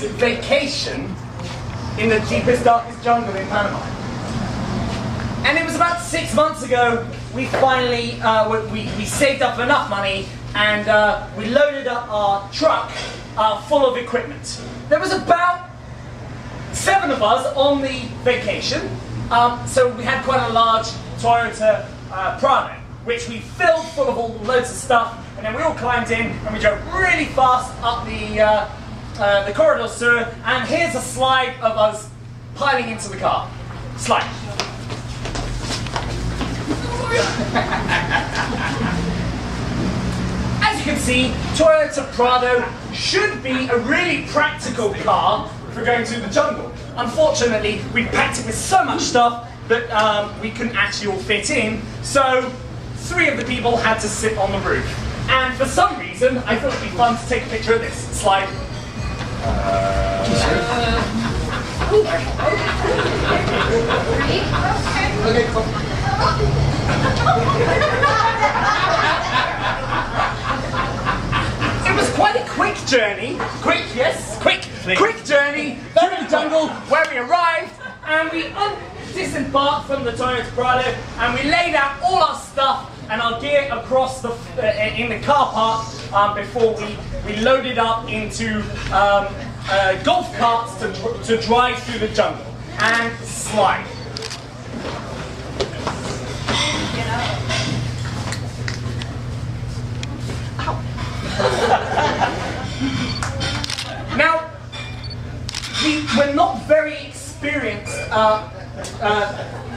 vacation in the deepest, darkest jungle in Panama. And it was about 6 months ago, we finally, we saved up enough money and we loaded up our truck full of equipment. There was about 7 of us on the vacation, so we had quite a large Toyota Prado, which we filled full of all loads of stuff, and then we all climbed in and we drove really fast up the corridor sewer, and here's a slide of us piling into the car. Slide. As you can see, Toyota Prado should be a really practical car for going through the jungle. Unfortunately, we packed it with so much stuff that we couldn't actually all fit in, so 3 of the people had to sit on the roof. And for some reason, I thought it would be fun to take a picture of this. Slide. Okay, cool. It was quite a quick journey. Quick, yes, quick journey through the jungle where we arrived, and we disembarked from the Toyota Prado, and we laid out all our stuff and our gear across the in the car park before we loaded up into golf carts to drive through the jungle. And slide. Now, we were not very experienced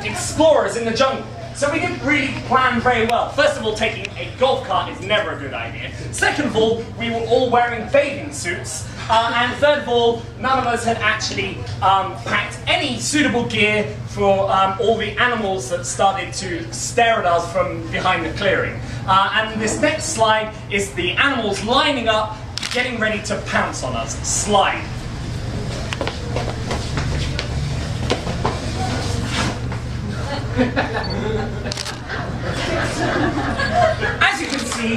explorers in the jungle, so we didn't really plan very well. First of all, taking a golf cart is never a good idea. Second of all, we were all wearing bathing suits. And third of all, none of us had actually packed any suitable gear for all the animals that started to stare at us from behind the clearing. And this next slide is the animals lining up, getting ready to pounce on us. Slide. As you can see,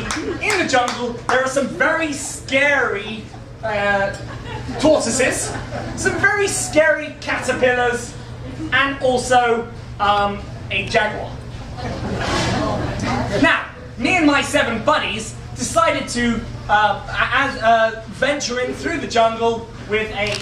in the jungle, there are some very scary tortoises, some very scary caterpillars, and also a jaguar. Now, me and my 7 buddies decided to venture in through the jungle with a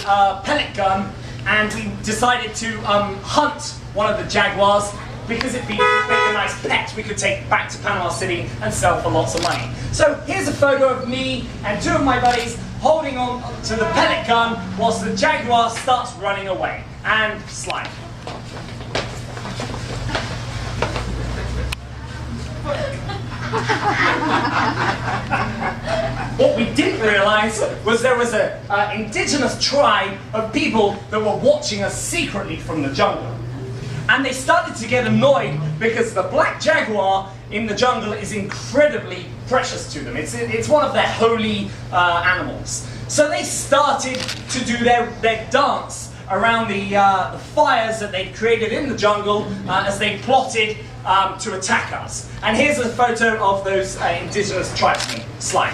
pellet gun, and we decided to hunt one of the jaguars because it'd be a nice pet we could take back to Panama City and sell for lots of money. So here's a photo of me and 2 of my buddies holding on to the pellet gun whilst the jaguar starts running away. And slide. What we didn't realise was there was an indigenous tribe of people that were watching us secretly from the jungle. And they started to get annoyed because the black jaguar in the jungle is incredibly precious to them. It's one of their holy animals. So they started to do their dance around the fires that they'd created in the jungle as they plotted to attack us. And here's a photo of those indigenous tribesmen. Slide.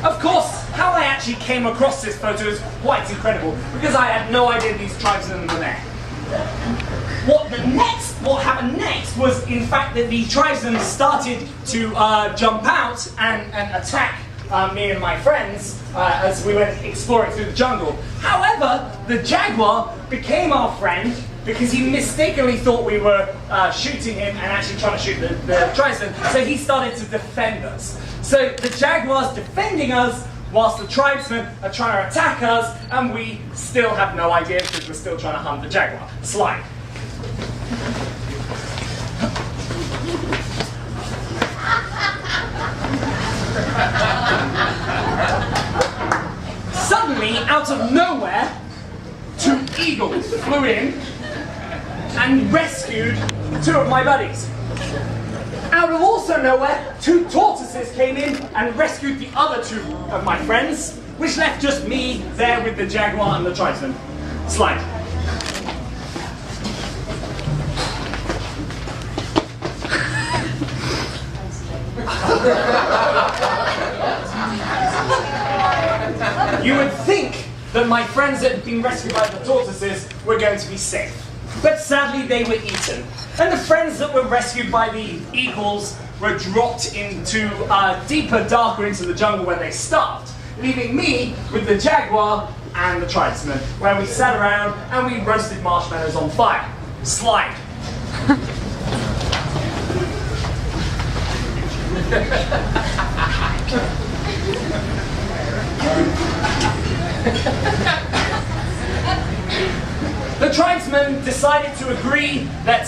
Of course, how I actually came across this photo is quite incredible, because I had no idea these tribesmen were there. What happened next was, in fact, that the tribesmen started to jump out and attack me and my friends as we went exploring through the jungle. However, the jaguar became our friend because he mistakenly thought we were shooting him and actually trying to shoot the tribesmen, so he started to defend us. So the jaguar's defending us whilst the tribesmen are trying to attack us, and we still have no idea because we're still trying to hunt the jaguar. Slide. Suddenly, out of nowhere, 2 eagles flew in and rescued 2 of my buddies. Out of also nowhere, 2 tortoises came in and rescued the other 2 of my friends, which left just me there with the jaguar and the tribesman. Slide. You would think that my friends that had been rescued by the tortoises were going to be safe. But sadly, they were eaten. And the friends that were rescued by the eagles were dropped into deeper, darker into the jungle where they starved, leaving me with the jaguar and the tribesman, where we sat around and we roasted marshmallows on fire. Slide. The tribesmen decided to agree that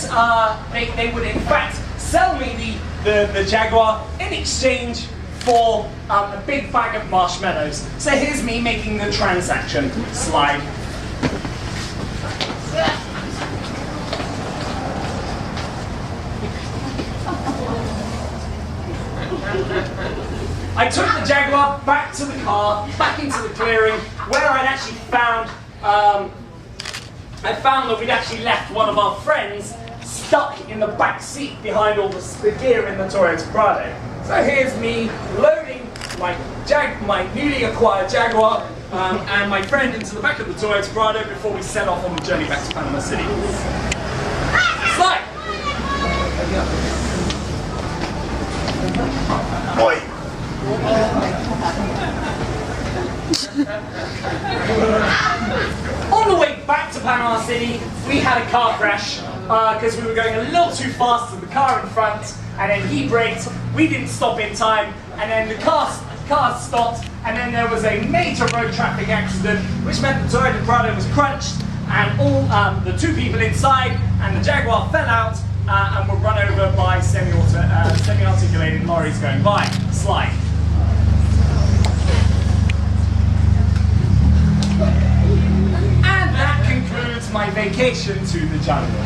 they would in fact sell me the jaguar in exchange for a big bag of marshmallows. So here's me making the transaction. Slide. I took the jaguar back to the car, back into the clearing, where I'd actually found I found that we'd actually left one of our friends stuck in the back seat behind all the gear in the Toyota Prado. So here's me loading my newly acquired Jaguar and my friend into the back of the Toyota Prado before we set off on the journey back to Panama City. Slide! Boy! On the way back to Panama City, we had a car crash because we were going a little too fast to the car in front, and then he braked, we didn't stop in time, and then the car stopped, and then there was a major road traffic accident, which meant the Toyota Prado was crunched, and all the two people inside and the Jaguar fell out and were run over by semi-articulated lorries going by. Slide. And that concludes my vacation to the jungle.